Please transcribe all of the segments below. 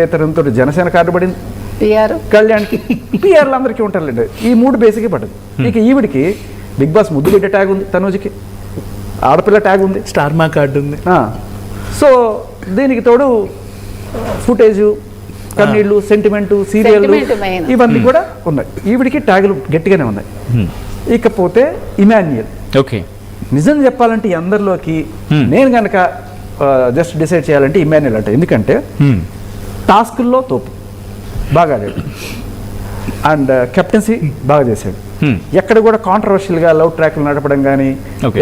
ఇతరంతో Janasena card పడింది, కళ్యాణ్కి, పిఆర్లు అందరికీ ఉంటారులేండి. ఈ 3 బేసిక్గా పడ్డది. ఇక ఈవిడికి బిగ్ బాస్ ముద్దు బిడ్డ ట్యాగ్ ఉంది, తనూజికి ఆడపిల్ల ట్యాగ్ ఉంది, స్టార్ మా కార్డు ఉంది. సో దీనికి తోడు ఫుటేజు, కన్నీళ్ళు, సెంటిమెంటు, సీరియల్ ఇవన్నీ కూడా ఉన్నాయి. ఈవిడికి ట్యాగులు గట్టిగానే ఉన్నాయి. ఇకపోతే ఇమాన్యుయల్. ఓకే, నిజం చెప్పాలంటే ఈ అందరిలోకి నేను కనుక జస్ట్ డిసైడ్ చేయాలంటే ఇమాన్యుయల్ అంటే, ఎందుకంటే టాస్కుల్లో తోపు బాగా ఆడాడు అండ్ కెప్టెన్సీ బాగా చేశాడు. ఎక్కడ కూడా కాంట్రవర్షియల్గా లవ్ ట్రాక్లు నడపడం కానీ,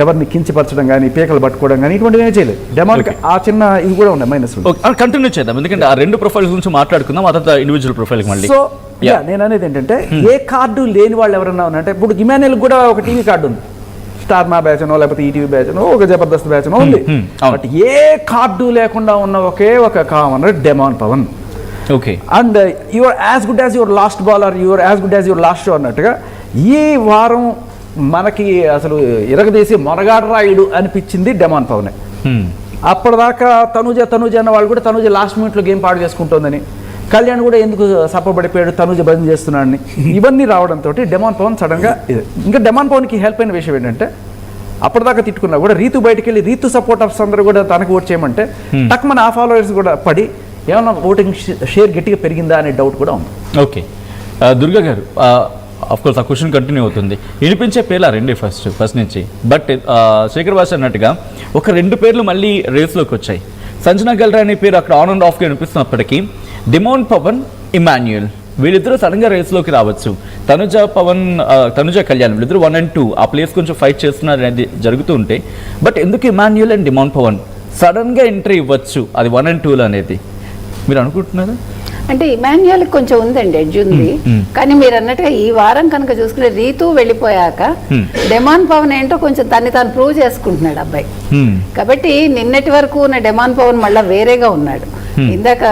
ఎవరిని కించపరచడం కానీ, పీకలు పట్టుకోవడం కానీ ఇటువంటివి ఏం చేయలేదు. డెమాన్కి ఆ చిన్న ఇవి కూడా ఉన్నాయి మైనస్. కంటిన్యూ చేద్దాం, ఎందుకంటే ఆ 2 ప్రొఫైల్స్ గురించి మాట్లాడుకుందాం, అదంతా ఇండివిజువల్ ప్రొఫైల్ మళ్ళీ. సో నేను అనేది ఏంటంటే ఏ కార్డు లేని వాళ్ళు ఎవరన్నా ఉన్నారంటే, ఇప్పుడు ఇమాన్యుయల్ కూడా ఒక టీవీ కార్డు ఉంది, స్టార్ మా బ్యాచ్నో లేకపోతే ఈటీవీ బ్యాచ్నో ఒక జబర్దస్త్ బ్యాచ్నో ఉంది. బట్ ఏ కార్డు లేకుండా ఉన్న ఒకే ఒక commoner demon Pawan. Okay, and your as good as your last baller, your as good as your last show అన్నట్టుగా ఈ వారం మనకి అసలు ఇరగదీసి మొనగాడరాయుడు అనిపించింది డెమాన్ పవనే. అప్పటిదాకా తనుజ అన్న వాళ్ళు కూడా తనుజ లాస్ట్ మినిట్లో గేమ్ పాడు చేసుకుంటుందని, కళ్యాణ్ కూడా ఎందుకు సప్పబడిపోయాడు తనుజ బంద్ చేస్తున్నాడని, ఇవన్నీ రావడంతో డెమాన్ పవన్ సడన్గా ఇంకా డెమాన్ పవన్కి హెల్ప్ అయిన విషయం ఏంటంటే, అప్పటిదాకా తిట్టుకున్నా కూడా రీతు బయటికి వెళ్ళి రీతు సపోర్టర్స్ అందరూ కూడా తనకు ఓట్ చేయమంటే టక్ మన ఆ ఫాలోవర్స్ కూడా పడి ఏమన్నా ఓటింగ్ షేర్ గట్టిగా పెరిగిందా అనే డౌట్ కూడా ఉంది. ఓకే, దుర్గా గారు, అఫ్కోర్స్ ఆ క్వశ్చన్ కంటిన్యూ అవుతుంది. వినిపించే పేర్లు 2 ఫస్ట్ నుంచి. బట్ శేఖర్ భాష అన్నట్టుగా ఒక 2 పేర్లు మళ్ళీ రేస్లోకి వచ్చాయి. సంజనా గల్రా అనే పేరు అక్కడ ఆన్ అండ్ ఆఫ్గా వినిపిస్తున్నప్పటికీ డిమాండ్ పవన్, ఇమాన్యుయల్ వీళ్ళిద్దరూ సడన్గా రేస్లోకి రావచ్చు. తనుజ కళ్యాణ్ వీళ్ళిద్దరూ 1 and 2 ఆ ప్లేస్ కొంచెం ఫైట్ చేస్తున్నారు అనేది జరుగుతూ ఉంటే, బట్ ఎందుకు ఇమాన్యుయల్ అండ్ డిమాండ్ పవన్ సడన్గా ఎంట్రీ ఇవ్వచ్చు అది 1 and 2 అనేది మీరు అనుకుంటున్నారా? అంటే ఇమాన్యుయల్ కొంచెం ఉందండి, ఎడ్జ్ ఉంది. కానీ మీరు అన్నట్టుగా ఈ వారం కనుక చూసుకుంటే రీతు వెళ్ళిపోయాక డెమాన్ పవన్ ఏంటో కొంచెం తాను ప్రూవ్ చేసుకుంటున్నాడు అబ్బాయి. కాబట్టి నిన్నటి వరకు ఉన్న డెమాన్ పవన్ మళ్ళీ వేరేగా ఉన్నాడు. ఇందాక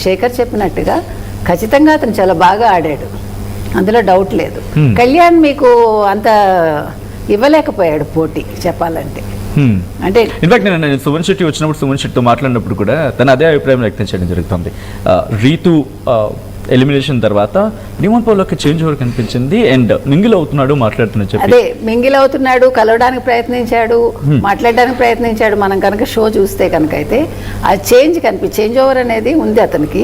శేఖర్ చెప్పినట్టుగా ఖచ్చితంగా అతను చాలా బాగా ఆడాడు, అందులో డౌట్ లేదు. కళ్యాణ్ మీకు అంత ఇవ్వలేకపోయాడు పోటీ చెప్పాలంటే. అంటే ఇన్ఫాక్ట్ నేను సుమన్ శెట్టి వచ్చినప్పుడు సుమన్ శెట్టితో మాట్లాడినప్పుడు కూడా తను అదే అభిప్రాయం వ్యక్తం చేయడం జరుగుతుంది. రీతు ఎలిమినేషన్ తర్వాత డిమాండ్ పవన్లోకి చేంజ్ ఓవర్ కనిపించింది అండ్ మింగిల్ అవుతున్నాడు, మాట్లాడుతున్నాడు చెప్పి అదే మింగిల్ అవుతున్నాడు, కలవడానికి ప్రయత్నించాడు, మాట్లాడడానికి ప్రయత్నించాడు. మనం కనుక షో చూస్తే కనుక అయితే ఆ చేంజ్ ఓవర్ అనేది ఉంది అతనికి.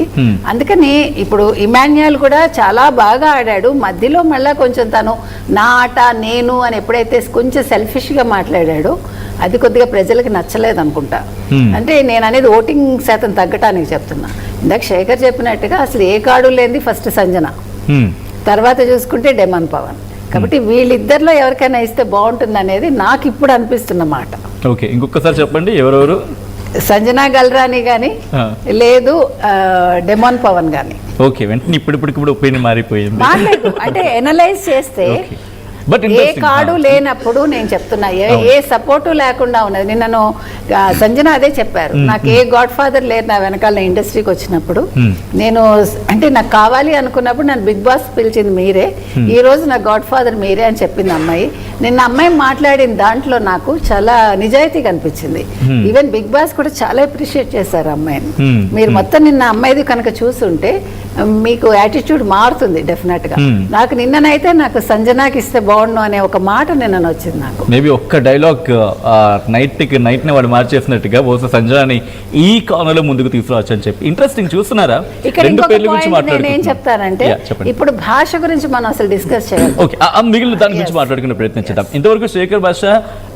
అందుకని ఇప్పుడు ఇమాన్యుయల్ కూడా చాలా బాగా ఆడాడు. మధ్యలో మళ్ళీ కొంచెం తను నా ఆట నేను అని ఎప్పుడైతే కొంచెం సెల్ఫిష్గా మాట్లాడాడో అది కొద్దిగా ప్రజలకు నచ్చలేదు అనుకుంటా. అంటే నేను అనేది ఓటింగ్ శాతం తగ్గటానికి చెప్తున్నా. ఇందాక శేఖర్ చెప్పినట్టుగా అసలు ఏ కార్డు లేనిది ఫస్ట్ సంజన, తర్వాత చూసుకుంటే డెమాన్ పవన్. కాబట్టి వీళ్ళిద్దరిలో ఎవరికైనా ఇస్తే బాగుంటుంది అనేది నాకు ఇప్పుడు అనిపిస్తున్న మాట. ఓకే, ఇంకొకసారి చెప్పండి ఎవరెవరు? సంజనా గల్రాని కానీ లేదు డెమాన్ పవన్ కానీ. ఓకే, వెంటనే ఇప్పుడు ఒపీనియన్ మారిపోయింది. అంటే ఎనలైజ్ చేస్తే ఏ కార్డు లేనప్పుడు నేను చెప్తున్నా, ఏ సపోర్టు లేకుండా ఉన్నది. నిన్నను సంజన అదే చెప్పారు, నాకు ఏ గాడ్ ఫాదర్ లేరు నా వెనకాల ఇండస్ట్రీకి వచ్చినప్పుడు. నేను అంటే నాకు కావాలి అనుకున్నప్పుడు నన్ను బిగ్ బాస్ పిలిచింది మీరే, ఈ రోజు నా గాడ్ ఫాదర్ మీరే అని చెప్పింది అమ్మాయి. నిన్న అమ్మాయి మాట్లాడిన దాంట్లో నాకు చాలా నిజాయితీ కనిపించింది. ఈవెన్ బిగ్ బాస్ కూడా చాలా అప్రిషియేట్ చేశారు అమ్మాయిని. మీరు మొత్తం నిన్న అమ్మాయిది కనుక చూస్తుంటే మీకు యాటిట్యూడ్ మారుతుంది డెఫినెట్ గా. నాకు నిన్ననైతే నాకు సంజనాకి ఇస్తే బాగుండు అనే ఒక మాట నిన్న వచ్చింది నాకు. మేబీ ఒక్క డైలాగ్ నైట్ ని వాడు మార్చేసినట్టుగా బహుశా సంజనాని ఈ కాలంలో ముందుకు తీసుకురావచ్చు అని చెప్పి ఇంట్రెస్టింగ్ చూస్తున్నారా? ఇక్కడ నేను ఏం చెప్తానంటే ఇప్పుడు భాష గురించి మనం అసలు డిస్కస్ చేయాలి. ఓకే, మిగిలిన దాని గురించి మాట్లాడుకునే ప్రయత్నించేద్దాం. ఇంతవరకు శేఖర్ భాష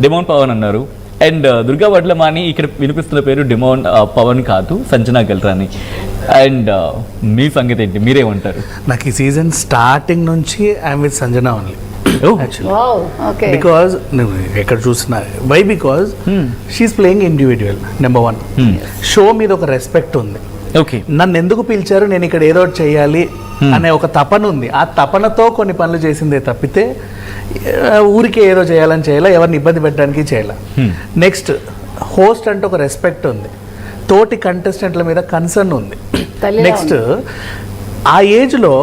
డిమాండ్ పవన్ అన్నారు అండ్ దుర్గా వడ్లమాని ఇక్కడ వినిపిస్తున్న పేరు డిమాండ్ పవన్ కాదు, సంజనా గల్రాని. అండ్ మీ సంగతి ఏంటి, మీరేమంటారు? నాకు ఈ సీజన్ స్టార్టింగ్ నుంచి I'm with Sanjana only. Because నువ్వు ఎక్కడ చూసినా why because she's playing individual number 1. Show మీద ఒక రెస్పెక్ట్ ఉంది. ఓకే, నన్ను ఎందుకు పిలిచారు, నేను ఇక్కడ ఏదో ఒకటి చేయాలి అనే ఒక తపన ఉంది. ఆ తపనతో కొన్ని పనులు చేసిందే తప్పితే ఊరికే ఏదో చేయాలని చేయాలా, ఎవరిని ఇబ్బంది పెట్టడానికి చేయాల. నెక్స్ట్ హోస్ట్ అంటే ఒక రెస్పెక్ట్ ఉంది, తోటి కంటెస్టెంట్ల మీద కన్సర్న్ ఉంది. నెక్స్ట్ ఆ ఏజ్లో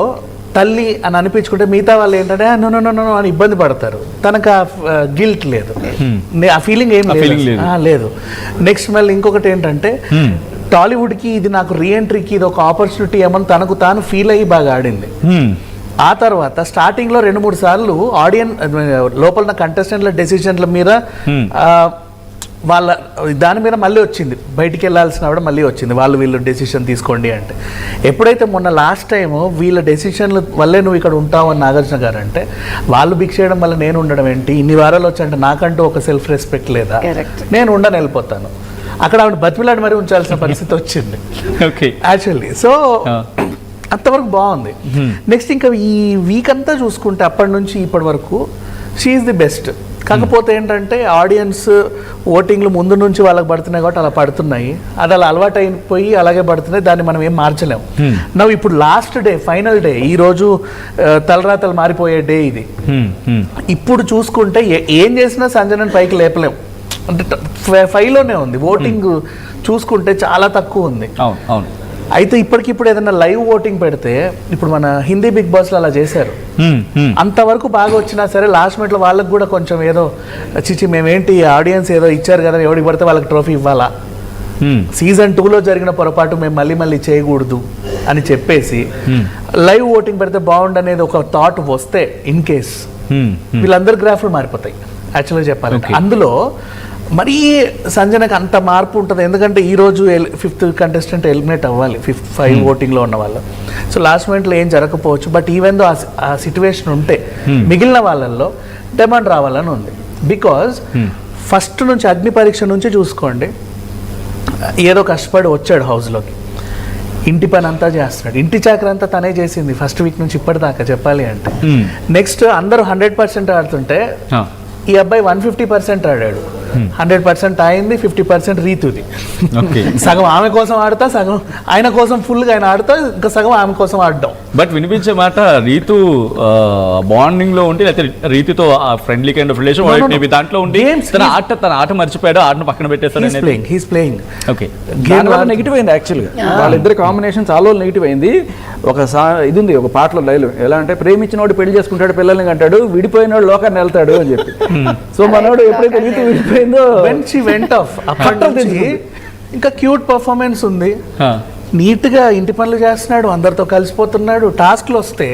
తల్లి అని అనిపించుకుంటే మిగతా వాళ్ళు ఏంటంటే నో అని ఇబ్బంది పడతారు. తనకు ఆ గిల్ట్ లేదు, ఆ ఫీలింగ్ ఏం లేదు. నెక్స్ట్ మళ్ళీ ఇంకొకటి ఏంటంటే టాలీవుడ్కి ఇది నాకు రీఎంట్రీకి ఇది ఒక ఆపర్చునిటీ ఏమని తనకు తాను ఫీల్ అయ్యి బాగా ఆడింది. ఆ తర్వాత స్టార్టింగ్లో 2-3 సార్లు లోపల ఉన్న కంటెస్టెంట్ల డెసిషన్ల మీద వాళ్ళ దాని మీద మళ్ళీ వచ్చింది, బయటికి వెళ్ళాల్సిన కూడా మళ్ళీ వచ్చింది, వీళ్ళు డెసిషన్ తీసుకోండి అంటే. ఎప్పుడైతే మొన్న లాస్ట్ టైం వీళ్ళ డెసిషన్ల వల్లే నువ్వు ఇక్కడ ఉంటావు అని నాగార్జున గారు అంటే, వాళ్ళు బిక్ చేయడం వల్ల నేను ఉండడం ఏంటి, ఇన్ని వారాలు వచ్చంటే నాకంటూ ఒక సెల్ఫ్ రెస్పెక్ట్ లేదా, నేను ఉండని వెళ్ళిపోతాను. అక్కడ ఆవిడ బతిమిలాడి మరీ ఉంచాల్సిన పరిస్థితి వచ్చింది యాక్చువల్లీ. సో అంతవరకు బాగుంది. నెక్స్ట్ ఇంకా ఈ వీక్ అంతా చూసుకుంటే అప్పటి నుంచి ఇప్పటి వరకు షీఈస్ ది బెస్ట్. కాకపోతే ఏంటంటే ఆడియన్స్ ఓటింగ్లు ముందు నుంచి వాళ్ళకి పడుతున్నాయి కాబట్టి అలా పడుతున్నాయి, అది అలా అలవాటు అయిపోయి అలాగే పడుతున్నాయి, దాన్ని మనం ఏం మార్చలేము. నవ్వు ఇప్పుడు లాస్ట్ డే, ఫైనల్ డే, ఈ రోజు తలరాతలు మారిపోయే డే ఇది. ఇప్పుడు చూసుకుంటే ఏం చేసినా సంజనని పైకి లేపలేము, అంటే 5లోనే ఉంది. ఓటింగ్ చూసుకుంటే చాలా తక్కువ ఉంది. అయితే ఇప్పటికిప్పుడు ఏదైనా లైవ్ ఓటింగ్ పెడితే, ఇప్పుడు మన హిందీ బిగ్ బాస్లో అలా చేశారు, అంతవరకు బాగా వచ్చినా సరే లాస్ట్ మినిట్లో వాళ్ళకి కూడా కొంచెం ఏదో చిచి మేమేంటి ఆడియన్స్ ఏదో ఇచ్చారు కదా, ఎవరికి పడితే వాళ్ళకి ట్రోఫీ ఇవ్వాలా, సీజన్ 2లో జరిగిన పొరపాటు మేము మళ్ళీ చేయకూడదు అని చెప్పేసి లైవ్ ఓటింగ్ పెడితే బాగుండనేది ఒక థాట్ వస్తే ఇన్ కేస్ వీళ్ళందరి గ్రాఫ్లు మారిపోతాయి యాక్చువల్గా చెప్పాలి. అందులో మరీ సంజనకు అంత మార్పు ఉంటుంది, ఎందుకంటే ఈరోజు 5th కంటెస్టెంట్ ఎలిమినేట్ అవ్వాలి 5 ఓటింగ్లో ఉన్న వాళ్ళు. సో లాస్ట్ మినిట్లో ఏం జరగకపోవచ్చు, బట్ ఈవెన్ దో ఆ సిచ్యువేషన్ ఉంటే మిగిలిన వాళ్ళల్లో డిమాండ్ రావాలని ఉంది. బికాజ్ ఫస్ట్ నుంచి అగ్ని పరీక్ష నుంచి చూసుకోండి, ఏదో కష్టపడి వచ్చాడు హౌస్లోకి, ఇంటి పని అంతా చేస్తున్నాడు, ఇంటి చాకరీ అంతా తనే చేసింది ఫస్ట్ వీక్ నుంచి ఇప్పటిదాకా చెప్పాలి అంటే. నెక్స్ట్ అందరూ 100% ఆడుతుంటే ఈ అబ్బాయి 150% ఆడాడు, 100% అయింది, 50% రీతుది. సగం ఆమె కోసం ఆడతా, సగం ఆయన కోసం ఫుల్గా ఆయన ఆడతా, ఇంకా సగం ఆమె కోసం ఆడడం. బట్ వినిపించే మాట రీతు బాండింగ్ లో ఉంటే, లేకపోతే రీతితో ఫ్రెండ్లీ కైండ్ ఆఫ్ రిలేషన్ దాంట్లో ఉండి తన ఆట మర్చిపోయాడు, ఆటను పక్కన పెట్టేస్తాడు. నెగిటివ్ అయింది యాక్చువల్గా, వాళ్ళిద్దరి కాంబినేషన్ చాలా నెగిటివ్ అయింది. ఇది ఉంది ఒక పాటలో డైలాగ్, ఎలా అంటే ప్రేమించినోడు పెళ్లి చేసుకుంటాడు, పిల్లల్ని అంటాడు, విడిపోయినోడు లోకాన్ని వెళ్తాడు అని చెప్పి. సో మనోడు ఎప్పుడైతే రీతి విడిపోయిందో అప్పటి నుంచి ఇంకా క్యూట్ పర్ఫార్మెన్స్ ఉంది, నీట్ గా ఇంటి పనులు చేస్తున్నాడు, అందరితో కలిసిపోతున్నాడు. టాస్క్లు వస్తే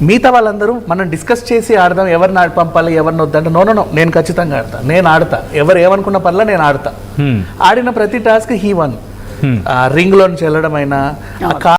మిగతా వాళ్ళందరూ మనం డిస్కస్ చేసి ఆడదాం, ఎవరిని పంపాలి ఎవరిని వద్దంటే, నో నేను ఖచ్చితంగా ఆడతా, నేను ఆడతా, ఎవరు ఏమనుకున్న పనిలో నేను ఆడతా. ఆడిన ప్రతి టాస్క్ హీ వన్. రింగ్ లోంచి వెళ్ళడం అయినా,